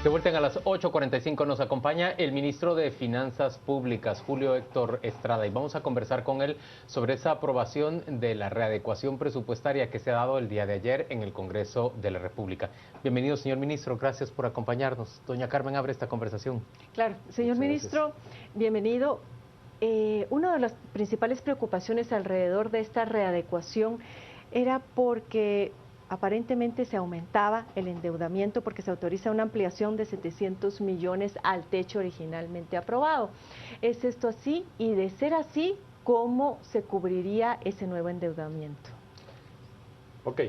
De vuelta a las 8:45 nos acompaña el ministro de Finanzas Públicas, Julio Héctor Estrada, y vamos a conversar con él sobre esa aprobación de la readecuación presupuestaria que se ha dado el día de ayer en el Congreso de la República. Bienvenido, señor ministro, gracias por acompañarnos. Doña Carmen abre esta conversación. Claro, señor ministro, bienvenido. Una de las principales preocupaciones alrededor de esta readecuación era porque aparentemente se aumentaba el endeudamiento porque se autoriza una ampliación de 700 millones al techo originalmente aprobado. ¿Es esto así? Y de ser así, ¿cómo se cubriría ese nuevo endeudamiento? Ok,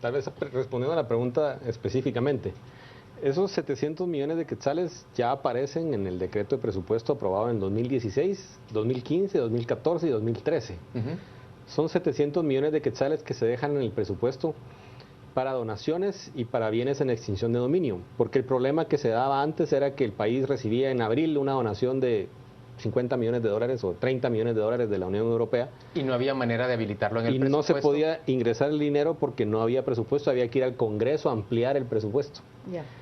tal vez respondiendo a la pregunta específicamente. Esos 700 millones de quetzales ya aparecen en el decreto de presupuesto aprobado en 2016, 2015, 2014 y 2013. Son 700 millones de quetzales que se dejan en el presupuesto para donaciones y para bienes en extinción de dominio, porque el problema que se daba antes era que el país recibía en abril una donación de 50 millones de dólares o 30 millones de dólares de la Unión Europea. Y no había manera de habilitarlo en el presupuesto. Y no se podía ingresar el dinero porque no había presupuesto, había que ir al Congreso a ampliar el presupuesto.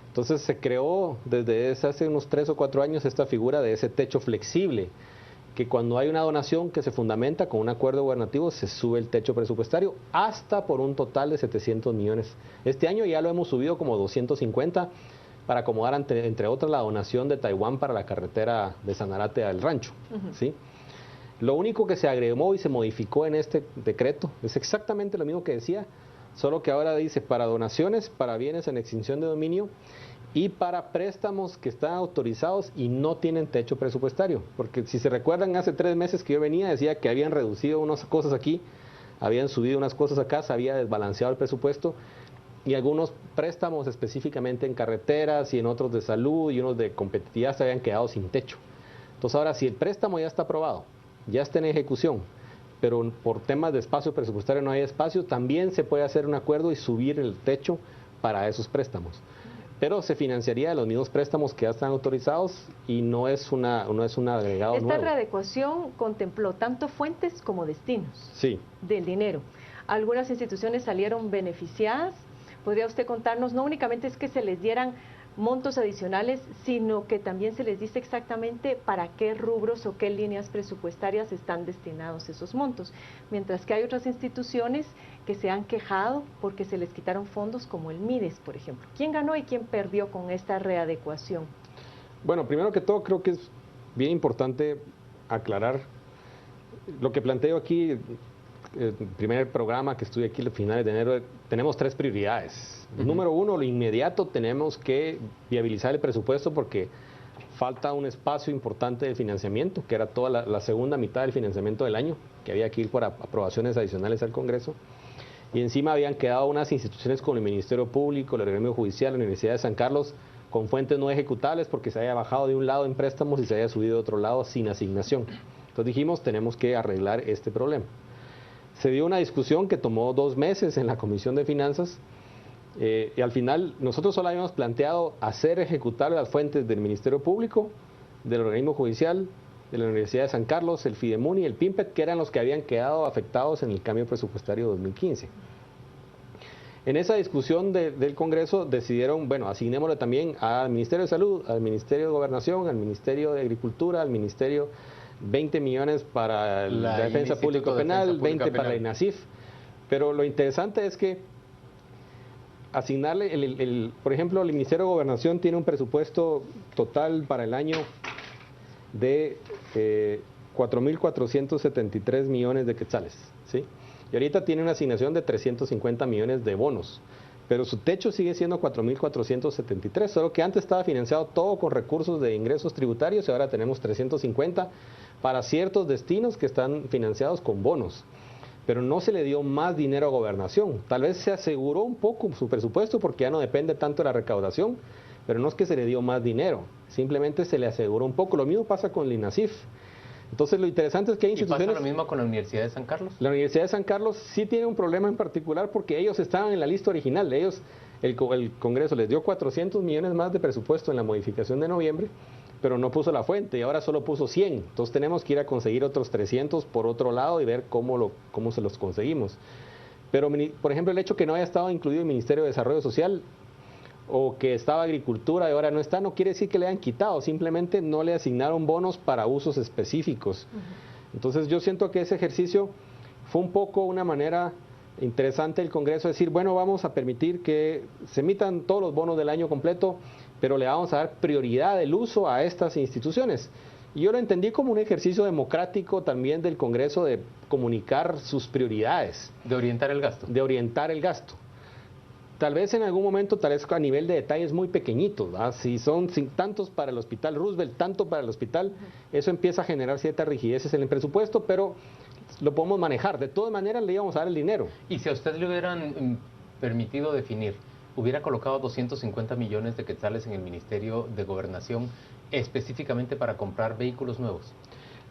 Entonces se creó desde hace unos 3 o 4 años esta figura de ese techo flexible, que cuando hay una donación que se fundamenta con un acuerdo gubernativo se sube el techo presupuestario hasta por un total de 700 millones. Este año ya lo hemos subido como 250 para acomodar entre otras la donación de Taiwán para la carretera de Sanarate al rancho. ¿Sí? Lo único que se agregó y se modificó en este decreto es exactamente lo mismo que decía, solo que ahora dice para donaciones, para bienes en extinción de dominio y para préstamos que están autorizados y no tienen techo presupuestario. Porque si se recuerdan, hace 3 meses que yo venía, decía que habían reducido unas cosas aquí, habían subido unas cosas acá, se había desbalanceado el presupuesto y algunos préstamos específicamente en carreteras y en otros de salud y unos de competitividad se habían quedado sin techo. Entonces ahora, si el préstamo ya está aprobado, ya está en ejecución, pero por temas de espacio presupuestario no hay espacio, también se puede hacer un acuerdo y subir el techo para esos préstamos. Pero se financiaría de los mismos préstamos que ya están autorizados y no es un agregado nuevo. Esta readecuación contempló tanto fuentes como destinos del dinero. Algunas instituciones salieron beneficiadas. ¿Podría usted contarnos? No únicamente es que se les dieran montos adicionales, sino que también se les dice exactamente para qué rubros o qué líneas presupuestarias están destinados esos montos, mientras que hay otras instituciones que se han quejado porque se les quitaron fondos como el MIDES, por ejemplo. ¿Quién ganó y quién perdió con esta readecuación? Bueno, primero que todo creo que es bien importante aclarar lo que planteo aquí. El primer programa que estuve aquí a finales de enero, tenemos 3 prioridades. Número 1, lo inmediato, tenemos que viabilizar el presupuesto porque falta un espacio importante de financiamiento, que era toda la segunda mitad del financiamiento del año, que había que ir por aprobaciones adicionales al Congreso. Y encima habían quedado unas instituciones como el Ministerio Público, el Gremio Judicial, la Universidad de San Carlos, con fuentes no ejecutables porque se había bajado de un lado en préstamos y se había subido de otro lado sin asignación. Entonces dijimos, tenemos que arreglar este problema. Se dio una discusión que tomó 2 meses en la Comisión de Finanzas y al final nosotros solo habíamos planteado hacer ejecutar las fuentes del Ministerio Público, del Organismo Judicial, de la Universidad de San Carlos, el FIDEMUNI y el PIMPET, que eran los que habían quedado afectados en el cambio presupuestario 2015. En esa discusión del Congreso decidieron, bueno, asignémosle también al Ministerio de Salud, al Ministerio de Gobernación, al Ministerio de Agricultura, al Ministerio 20 millones para la Defensa Pública Penal, 20 para la INASIF, pero lo interesante es que asignarle, por ejemplo, el Ministerio de Gobernación tiene un presupuesto total para el año de 4.473 millones de quetzales, ¿sí? Y ahorita tiene una asignación de 350 millones de bonos, pero su techo sigue siendo 4.473, solo que antes estaba financiado todo con recursos de ingresos tributarios y ahora tenemos 350 para ciertos destinos que están financiados con bonos. Pero no se le dio más dinero a Gobernación. Tal vez se aseguró un poco su presupuesto porque ya no depende tanto de la recaudación, pero no es que se le dio más dinero, simplemente se le aseguró un poco. Lo mismo pasa con el INASIF. Entonces lo interesante es que hay instituciones... ¿Y pasa lo mismo con la Universidad de San Carlos? La Universidad de San Carlos sí tiene un problema en particular porque ellos estaban en la lista original. El Congreso les dio 400 millones más de presupuesto en la modificación de noviembre, pero no puso la fuente y ahora solo puso 100. Entonces tenemos que ir a conseguir otros 300 por otro lado y ver cómo se los conseguimos. Pero, por ejemplo, el hecho que no haya estado incluido el Ministerio de Desarrollo Social o que estaba agricultura y ahora no está, no quiere decir que le hayan quitado, simplemente no le asignaron bonos para usos específicos. Entonces yo siento que ese ejercicio fue un poco una manera interesante del Congreso de decir, bueno, vamos a permitir que se emitan todos los bonos del año completo, pero le vamos a dar prioridad del uso a estas instituciones. Y yo lo entendí como un ejercicio democrático también del Congreso de comunicar sus prioridades. De orientar el gasto. De orientar el gasto. Tal vez en algún momento, tal vez a nivel de detalles muy pequeñitos, ¿verdad? Si son tantos para el Hospital Roosevelt, tanto para el hospital, eso empieza a generar ciertas rigideces en el presupuesto, pero lo podemos manejar. De todas maneras le íbamos a dar el dinero. Y si a usted le hubieran permitido definir, hubiera colocado 250 millones de quetzales en el Ministerio de Gobernación específicamente para comprar vehículos nuevos.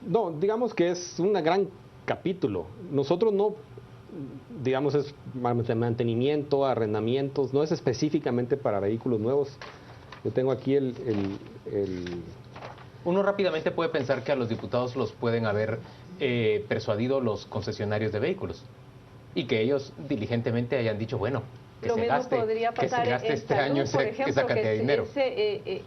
No, digamos que es un gran capítulo. Nosotros no, digamos, es mantenimiento, arrendamientos, no es específicamente para vehículos nuevos. Yo tengo aquí Uno rápidamente puede pensar que a los diputados los pueden haber persuadido los concesionarios de vehículos y que ellos diligentemente hayan dicho, bueno, que lo se mismo gaste, podría pasar en este año por ejemplo, esa cantidad de dinero.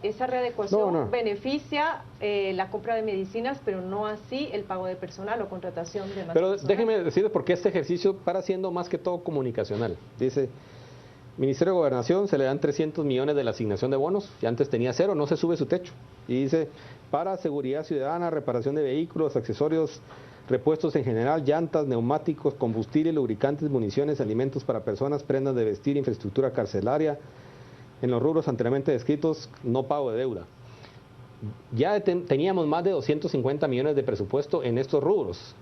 Esa readecuación beneficia la compra de medicinas, pero no así el pago de personal o contratación de más Pero personal. déjeme decirles por qué este ejercicio para siendo más que todo comunicacional. Dice, Ministerio de Gobernación se le dan 300 millones de la asignación de bonos, y antes tenía 0, no se sube su techo. Y dice, para seguridad ciudadana, reparación de vehículos, accesorios, repuestos en general, llantas, neumáticos, combustible, lubricantes, municiones, alimentos para personas, prendas de vestir, infraestructura carcelaria, en los rubros anteriormente descritos, no pago de deuda. Ya teníamos más de 250 millones de presupuesto en estos rubros,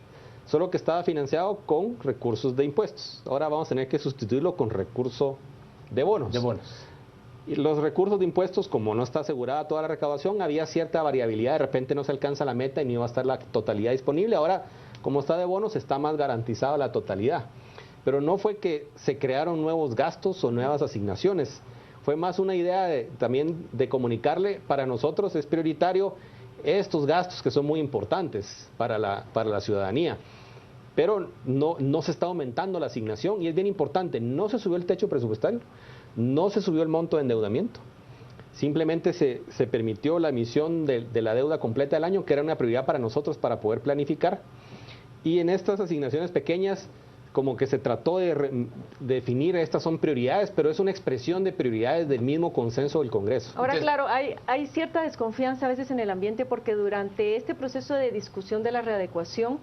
solo que estaba financiado con recursos de impuestos. Ahora vamos a tener que sustituirlo con recurso de bonos. Y los recursos de impuestos, como no está asegurada toda la recaudación, había cierta variabilidad, de repente no se alcanza la meta y no iba a estar la totalidad disponible. Ahora, como está de bonos, está más garantizada la totalidad. Pero no fue que se crearon nuevos gastos o nuevas asignaciones, fue más una idea también de comunicarle, para nosotros es prioritario estos gastos que son muy importantes para la ciudadanía. Pero no se está aumentando la asignación y es bien importante, no se subió el techo presupuestario, no se subió el monto de endeudamiento, simplemente se permitió la emisión de la deuda completa del año, que era una prioridad para nosotros para poder planificar, y en estas asignaciones pequeñas como que se trató de definir estas son prioridades, pero es una expresión de prioridades del mismo consenso del Congreso. Ahora, claro, hay cierta desconfianza a veces en el ambiente porque durante este proceso de discusión de la readecuación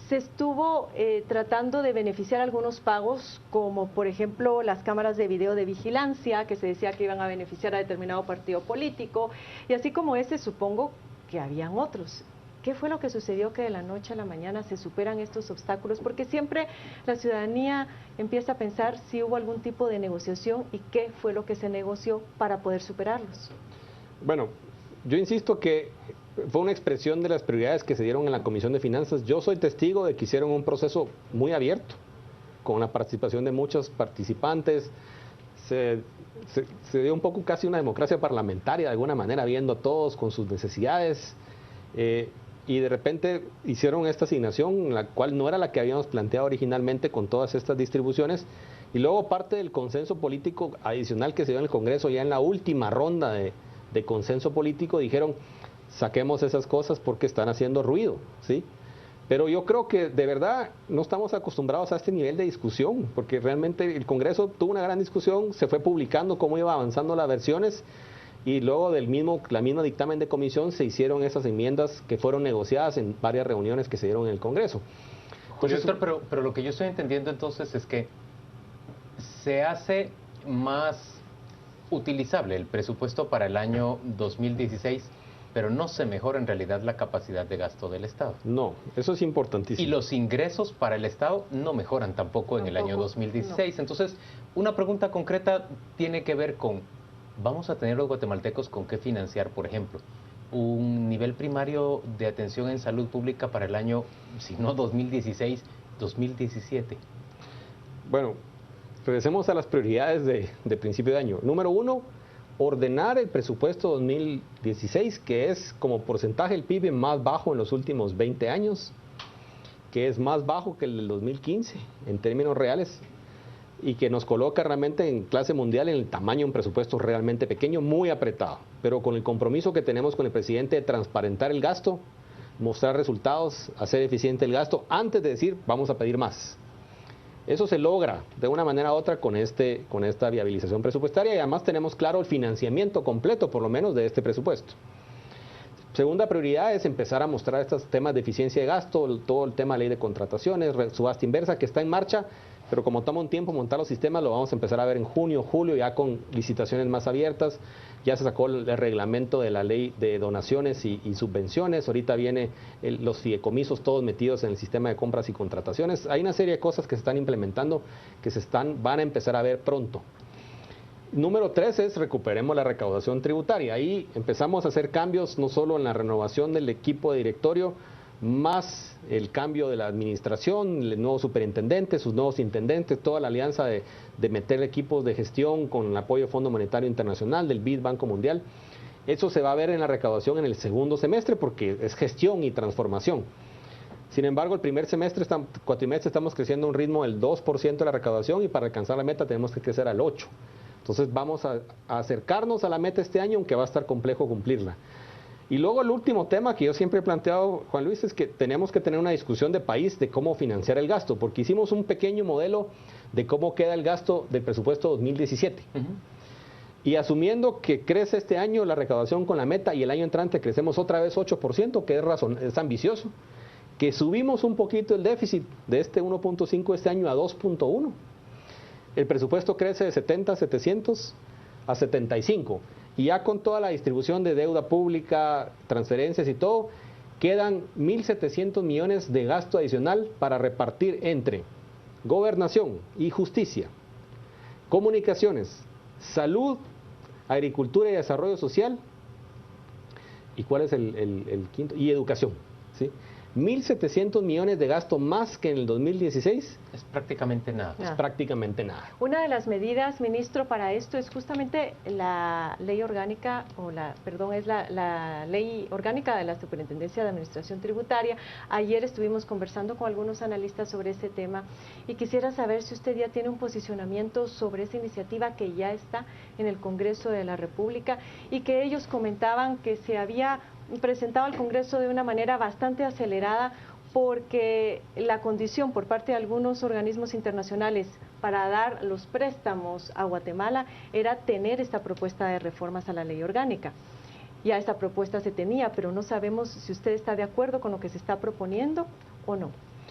se estuvo tratando de beneficiar algunos pagos, como por ejemplo las cámaras de video de vigilancia, que se decía que iban a beneficiar a determinado partido político, y así como ese, supongo que habían otros. ¿Qué fue lo que sucedió que de la noche a la mañana se superan estos obstáculos? Porque siempre la ciudadanía empieza a pensar si hubo algún tipo de negociación y qué fue lo que se negoció para poder superarlos. Bueno, yo insisto que fue una expresión de las prioridades que se dieron en la Comisión de Finanzas. Yo soy testigo de que hicieron un proceso muy abierto, con la participación de muchos participantes. Se dio un poco casi una democracia parlamentaria, de alguna manera, viendo a todos con sus necesidades. Y de repente hicieron esta asignación, la cual no era la que habíamos planteado originalmente con todas estas distribuciones. Y luego parte del consenso político adicional que se dio en el Congreso, ya en la última ronda de consenso político, dijeron, saquemos esas cosas porque están haciendo ruido, ¿sí? Pero yo creo que de verdad no estamos acostumbrados a este nivel de discusión, porque realmente el Congreso tuvo una gran discusión, se fue publicando cómo iba avanzando las versiones, y luego la misma dictamen de comisión se hicieron esas enmiendas que fueron negociadas en varias reuniones que se dieron en el Congreso. Entonces, doctor, pero lo que yo estoy entendiendo entonces es que se hace más utilizable el presupuesto para el año 2016, pero no se mejora en realidad la capacidad de gasto del Estado. No, eso es importantísimo. Y los ingresos para el Estado no mejoran tampoco en el año 2016. No. Entonces, una pregunta concreta tiene que ver con, ¿vamos a tener los guatemaltecos con qué financiar, por ejemplo, un nivel primario de atención en salud pública para el año, si no 2016, 2017? Bueno, regresemos a las prioridades de principio de año. Número 1, ordenar el presupuesto 2016, que es como porcentaje del PIB más bajo en los últimos 20 años, que es más bajo que el del 2015 en términos reales. y que nos coloca realmente en clase mundial en el tamaño de un presupuesto realmente pequeño, muy apretado, pero con el compromiso que tenemos con el presidente de transparentar el gasto, mostrar resultados, hacer eficiente el gasto, antes de decir vamos a pedir más. Eso se logra de una manera u otra con esta viabilización presupuestaria y además tenemos claro el financiamiento completo, por lo menos, de este presupuesto. Segunda prioridad es empezar a mostrar estos temas de eficiencia de gasto, todo el tema de ley de contrataciones, subasta inversa que está en marcha, pero como toma un tiempo montar los sistemas, lo vamos a empezar a ver en junio, julio, ya con licitaciones más abiertas. Ya se sacó el reglamento de la ley de donaciones y subvenciones, ahorita viene los fideicomisos todos metidos en el sistema de compras y contrataciones. Hay una serie de cosas que se están implementando que van a empezar a ver pronto. Número 3 es recuperemos la recaudación tributaria. Ahí empezamos a hacer cambios no solo en la renovación del equipo de directorio, más el cambio de la administración, el nuevo superintendente, sus nuevos intendentes, toda la alianza de meter equipos de gestión con el apoyo del Fondo Monetario Internacional, del BID, Banco Mundial. Eso se va a ver en la recaudación en el segundo semestre porque es gestión y transformación. Sin embargo, el primer semestre, cuatrimestre, estamos creciendo a un ritmo del 2% de la recaudación y para alcanzar la meta tenemos que crecer al 8%. Entonces vamos a acercarnos a la meta este año, aunque va a estar complejo cumplirla. Y luego el último tema que yo siempre he planteado, Juan Luis, es que tenemos que tener una discusión de país de cómo financiar el gasto, porque hicimos un pequeño modelo de cómo queda el gasto del presupuesto 2017. Y asumiendo que crece este año la recaudación con la meta y el año entrante crecemos otra vez 8%, que es ambicioso, que subimos un poquito el déficit de este 1.5 este año a 2.1. El presupuesto crece de 70 a 700 a 75. Y ya con toda la distribución de deuda pública, transferencias y todo, quedan 1.700 millones de gasto adicional para repartir entre gobernación y justicia, comunicaciones, salud, agricultura y desarrollo social, ¿y cuál es el quinto? Y educación, ¿sí? 1.700 millones de gasto más que en el 2016. Es prácticamente nada. Es prácticamente nada. Una de las medidas, ministro, para esto es justamente la ley orgánica, es la ley orgánica de la Superintendencia de Administración Tributaria. Ayer estuvimos conversando con algunos analistas sobre ese tema y quisiera saber si usted ya tiene un posicionamiento sobre esa iniciativa que ya está en el Congreso de la República y que ellos comentaban que se había presentado al Congreso de una manera bastante acelerada porque la condición por parte de algunos organismos internacionales para dar los préstamos a Guatemala era tener esta propuesta de reformas a la ley orgánica. Ya esta propuesta se tenía, pero no sabemos si usted está de acuerdo con lo que se está proponiendo o no.